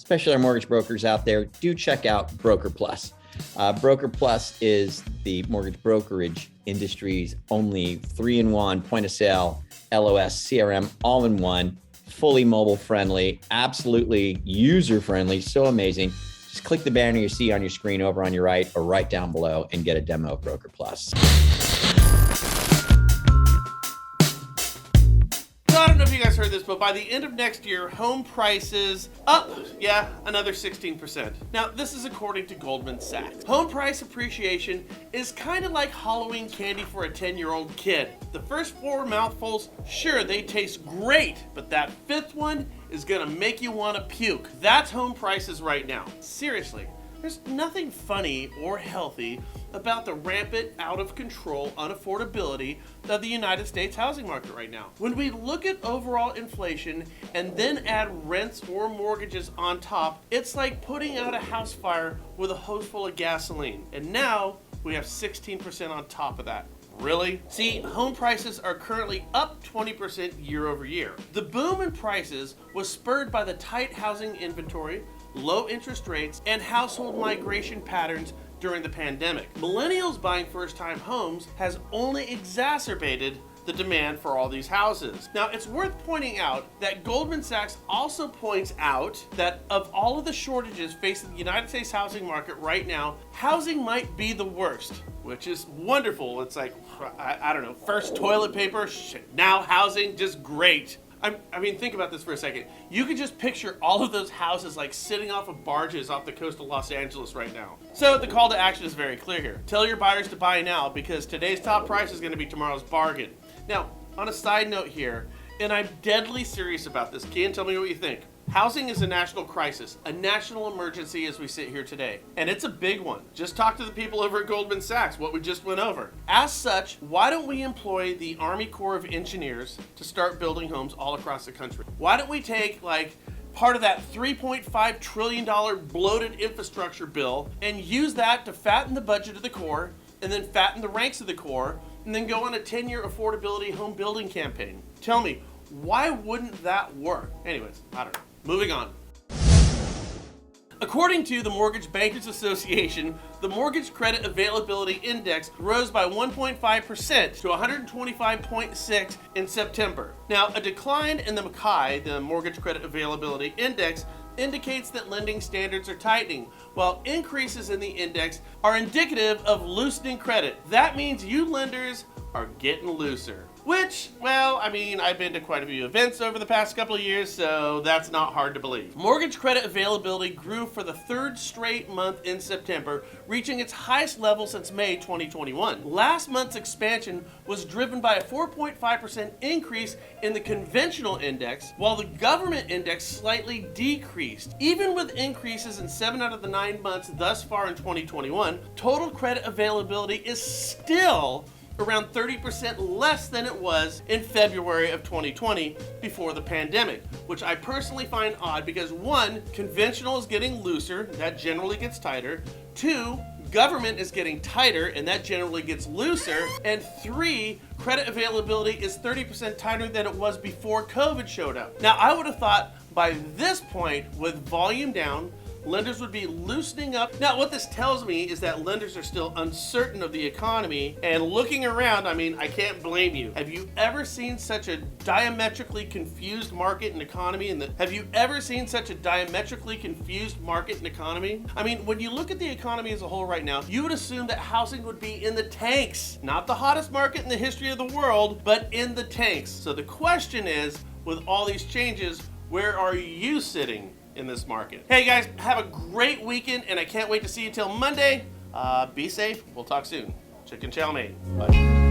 especially our mortgage brokers out there, do check out Broker Plus. Broker Plus is the mortgage brokerage industry's only 3-in-1 point of sale, LOS, CRM, all in one, fully mobile friendly, absolutely user friendly, so amazing. Just click the banner you see on your screen over on your right or right down below and get a demo of Broker Plus. I don't know if you guys heard this, but by the end of next year, home prices up, another 16%. Now, this is according to Goldman Sachs. Home price appreciation is kind of like Halloween candy for a 10-year-old kid. The first 4 mouthfuls, sure, they taste great, but that 5th one is gonna make you wanna puke. That's home prices right now. Seriously. There's nothing funny or healthy about the rampant, out of control unaffordability of the United States housing market right now. When we look at overall inflation and then add rents or mortgages on top, it's like putting out a house fire with a hose full of gasoline. And now we have 16% on top of that. Really? See, home prices are currently up 20% year over year. The boom in prices was spurred by the tight housing inventory, low interest rates, and household migration patterns during the pandemic. Millennials buying first-time homes has only exacerbated the demand for all these houses. Now, it's worth pointing out that Goldman Sachs also points out that of all of the shortages facing the United States housing market right now, housing might be the worst, which is wonderful. It's like, I don't know, first toilet paper, now housing, just great. I mean, think about this for a second. You could just picture all of those houses like sitting off of barges off the coast of Los Angeles right now. So the call to action is very clear here. Tell your buyers to buy now because today's top price is going to be tomorrow's bargain. Now, on a side note here, and I'm deadly serious about this, Kian, tell me what you think. Housing is a national crisis, a national emergency as we sit here today. And it's a big one. Just talk to the people over at Goldman Sachs, what we just went over. As such, why don't we employ the Army Corps of Engineers to start building homes all across the country? Why don't we take part of that $3.5 trillion bloated infrastructure bill and use that to fatten the budget of the Corps and then fatten the ranks of the Corps and then go on a 10-year affordability home building campaign? Tell me, why wouldn't that work? Anyways, I don't know. Moving on. According to the Mortgage Bankers Association, the Mortgage Credit Availability Index rose by 1.5% to 125.6 in September. Now, a decline in the MCI, the Mortgage Credit Availability Index, indicates that lending standards are tightening, while increases in the index are indicative of loosening credit. That means you lenders are getting looser. Which, well, I mean, I've been to quite a few events over the past couple of years, so that's not hard to believe. Mortgage credit availability grew for the 3rd straight month in September, reaching its highest level since May 2021. Last month's expansion was driven by a 4.5% increase in the conventional index, while the government index slightly decreased. Even with increases in 7 out of the 9 months thus far in 2021, total credit availability is still around 30% less than it was in February of 2020 before the pandemic, which I personally find odd because 1, conventional is getting looser, that generally gets tighter. 2, government is getting tighter and that generally gets looser. And 3, credit availability is 30% tighter than it was before COVID showed up. Now, I would have thought by this point, with volume down, lenders would be loosening up. Now, what this tells me is that lenders are still uncertain of the economy, and looking around, I mean, I can't blame you. Have you ever seen such a diametrically confused market and economy? Have you ever seen such a diametrically confused market and economy? I mean, when you look at the economy as a whole right now, you would assume that housing would be in the tanks. Not the hottest market in the history of the world, but in the tanks. So the question is, with all these changes, where are you sitting in this market? Hey guys, have a great weekend, and I can't wait to see you till Monday. Be safe. We'll talk soon. Chicken chow mein. Bye.